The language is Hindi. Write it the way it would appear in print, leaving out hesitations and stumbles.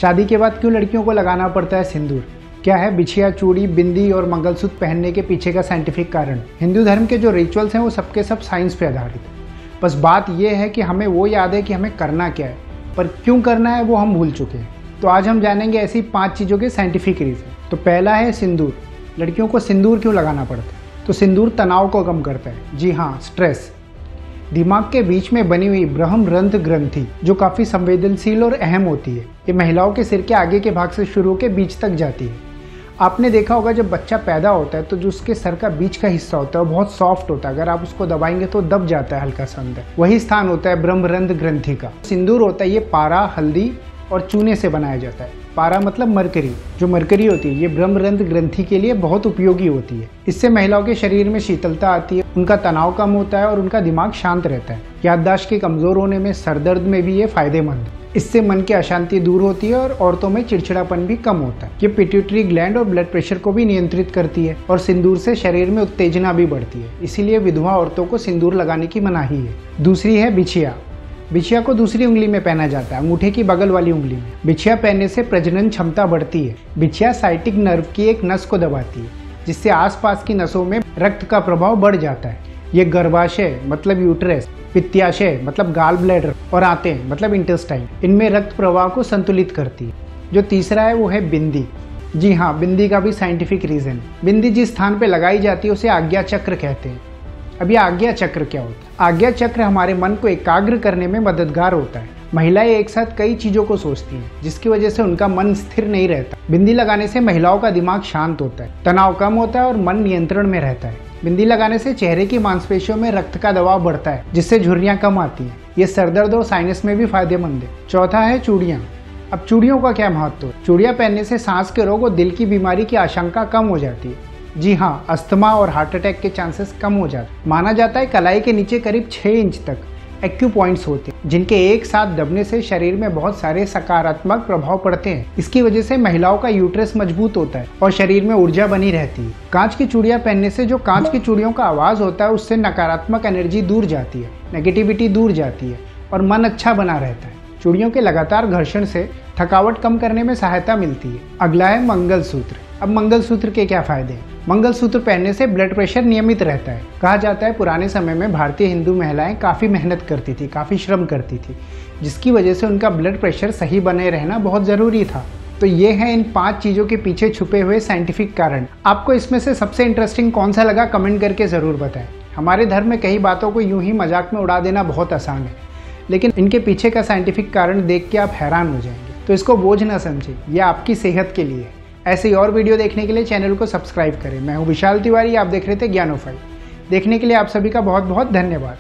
शादी के बाद क्यों लड़कियों को लगाना पड़ता है सिंदूर? क्या है बिछिया, चूड़ी, बिंदी और मंगलसूत्र पहनने के पीछे का साइंटिफिक कारण? हिंदू धर्म के जो रिचुअल्स हैं वो सबके सब साइंस पे आधारित है। बस बात ये है कि हमें वो याद है कि हमें करना क्या है, पर क्यों करना है वो हम भूल चुके हैं। तो आज हम जानेंगे ऐसी 5 चीज़ों के साइंटिफिक रीज़न। तो पहला है सिंदूर। लड़कियों को सिंदूर क्यों लगाना पड़ता है? तो सिंदूर तनाव को कम करता है। जी हाँ, स्ट्रेस। दिमाग के बीच में बनी हुई ब्रह्मरंध्र ग्रंथि जो काफ़ी संवेदनशील और अहम होती है, ये महिलाओं के सिर के आगे के भाग से शुरू होकर बीच तक जाती है। आपने देखा होगा जब बच्चा पैदा होता है तो जो उसके सर का बीच का हिस्सा होता है वो बहुत सॉफ्ट होता है, अगर आप उसको दबाएंगे तो दब जाता है हल्का सा अंदर। वही स्थान होता है ब्रह्मरंध्र ग्रंथि का। सिंदूर होता है ये पारा, हल्दी और चूने से बनाया जाता है। पारा मतलब मरकरी। जो मरकरी होती है ये ब्रह्मरंध्र ग्रंथि के लिए बहुत उपयोगी होती है। इससे महिलाओं के शरीर में शीतलता आती है, उनका तनाव कम होता है और उनका दिमाग शांत रहता है। याददाश्त के कमजोर होने में, सरदर्द में भी ये फायदेमंद है। इससे मन की अशांति दूर होती है और औरतों में चिड़चिड़ापन भी कम होता है। ये पिट्यूटरी ग्लैंड और ब्लड प्रेशर को भी नियंत्रित करती है और सिंदूर से शरीर में उत्तेजना भी बढ़ती है। इसीलिए विधवा औरतों को सिंदूर लगाने की मनाही है। दूसरी है बिछिया। बिछिया को दूसरी उंगली में पहना जाता है, अंगूठे की बगल वाली उंगली में। बिछिया पहनने से प्रजनन क्षमता बढ़ती है। बिछिया साइटिक नर्व की एक नस को दबाती है, जिससे आसपास की नसों में रक्त का प्रभाव बढ़ जाता है। ये गर्भाशय मतलब यूट्रस, पित्ताशय मतलब गाल ब्लैडर और आंतें मतलब इंटेस्टाइन, इनमें रक्त प्रवाह को संतुलित करती है। जो तीसरा है वो है बिंदी। जी हाँ, बिंदी का भी साइंटिफिक रीजन है। बिंदी जिस स्थान पे लगाई जाती है उसे आज्ञा चक्र कहते हैं। अब ये आज्ञा चक्र क्या होता है? आज्ञा चक्र हमारे मन को एकाग्र करने में मददगार होता है। महिलाएं एक साथ कई चीजों को सोचती हैं, जिसकी वजह से उनका मन स्थिर नहीं रहता। बिंदी लगाने से महिलाओं का दिमाग शांत होता है, तनाव कम होता है और मन नियंत्रण में रहता है। बिंदी लगाने से चेहरे की मांसपेशियों में रक्त का दबाव बढ़ता है, जिससे झुर्रियां कम आती हैं। ये सरदर्द और साइनस में भी फायदेमंद है। चौथा है चूड़ियाँ। अब चूड़ियों का क्या महत्व है? चूड़ियाँ पहनने से सांस के रोग और दिल की बीमारी की आशंका कम हो जाती है। जी हाँ, अस्थमा और हार्ट अटैक के चांसेस कम हो जाते। माना जाता है कलाई के नीचे करीब 6 इंच तक एक्यू पॉइंट्स होते हैं, जिनके एक साथ दबने से शरीर में बहुत सारे सकारात्मक प्रभाव पड़ते हैं। इसकी वजह से महिलाओं का यूट्रस मजबूत होता है और शरीर में ऊर्जा बनी रहती है। कांच की चूड़ियां पहनने से जो कांच की चूड़ियों का आवाज होता है उससे नकारात्मक एनर्जी दूर जाती है, नेगेटिविटी दूर जाती है और मन अच्छा बना रहता है। चूड़ियों के लगातार घर्षण से थकावट कम करने में सहायता मिलती है। अगला है मंगलसूत्र। अब मंगलसूत्र के क्या फायदे हैं? मंगलसूत्र पहनने से ब्लड प्रेशर नियमित रहता है। कहा जाता है पुराने समय में भारतीय हिंदू महिलाएं काफ़ी मेहनत करती थी, काफ़ी श्रम करती थी, जिसकी वजह से उनका ब्लड प्रेशर सही बने रहना बहुत ज़रूरी था। तो ये है इन 5 चीज़ों के पीछे छुपे हुए साइंटिफिक कारण। आपको इसमें से सबसे इंटरेस्टिंग कौन सा लगा कमेंट करके ज़रूर बताएं। हमारे धर्म में कई बातों को यूं ही मजाक में उड़ा देना बहुत आसान है, लेकिन इनके पीछे का साइंटिफिक कारण देख के आप हैरान हो जाएंगे। तो इसको बोझ ना समझें, यह आपकी सेहत के लिए है। ऐसे ही और वीडियो देखने के लिए चैनल को सब्सक्राइब करें। मैं हूं विशाल तिवारी, आप देख रहे थे ज्ञानोफाई। देखने के लिए आप सभी का बहुत बहुत धन्यवाद।